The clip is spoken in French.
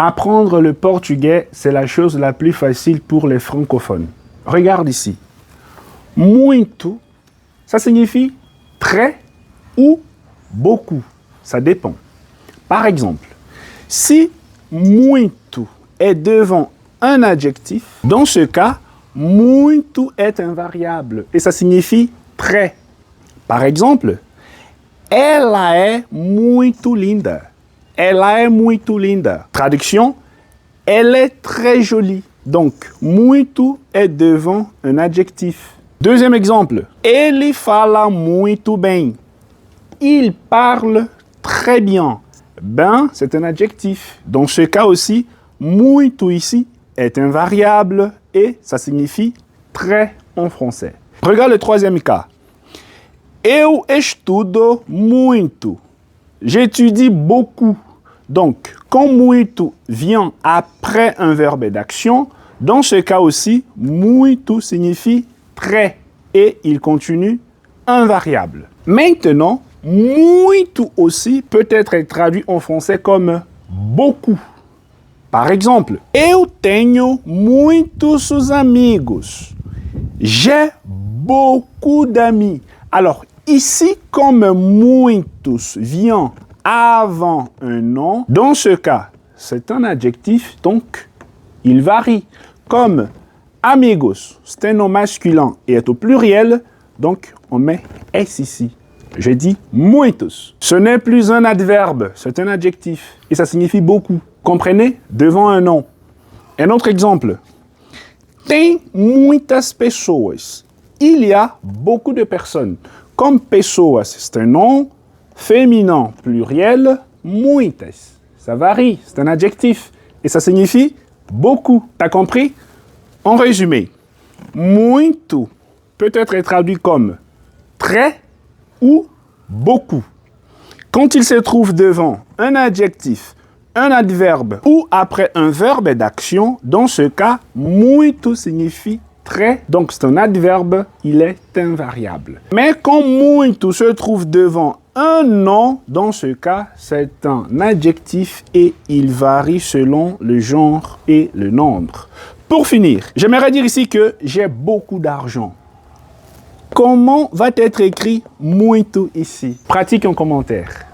Apprendre le portugais, c'est la chose la plus facile pour les francophones. Regarde ici. Muito, ça signifie très ou beaucoup. Ça dépend. Par exemple, si muito est devant un adjectif, dans ce cas, muito est un variable et ça signifie très. Par exemple, ela é muito linda. Ela é muito linda. Traduction, elle est très jolie. Donc, muito est devant un adjectif. Deuxième exemple, ele fala muito bem. Il parle très bien. Ben, c'est un adjectif. Dans ce cas aussi, muito ici est un variable et ça signifie très en français. Regarde le troisième cas. Eu estudo muito. J'étudie beaucoup. Donc, quand muito vient après un verbe d'action, dans ce cas aussi, muito signifie très et il continue un variable. Maintenant, muito aussi peut être traduit en français comme beaucoup. Par exemple, eu tenho muitos amigos. J'ai beaucoup d'amis. Alors, ici, comme muitos vient avant un nom, dans ce cas, c'est un adjectif, donc il varie. Comme amigos, c'est un nom masculin et est au pluriel, donc on met S ici. Je dis muitos. Ce n'est plus un adverbe, c'est un adjectif et ça signifie beaucoup. Comprenez? Devant un nom. Un autre exemple. Tem muitas pessoas. Il y a beaucoup de personnes. Comme pessoas, c'est un nom féminin, pluriel, muitas. Ça varie, c'est un adjectif. Et ça signifie beaucoup. T'as compris? En résumé, muito peut être traduit comme très ou beaucoup. Quand il se trouve devant un adjectif, un adverbe ou après un verbe d'action, dans ce cas, muito signifie très, donc c'est un adverbe, il est invariable. Mais quand muito se trouve devant un nom, dans ce cas, c'est un adjectif et il varie selon le genre et le nombre. Pour finir, j'aimerais dire ici que j'ai beaucoup d'argent. Comment va être écrit muito ici? Pratique en commentaire.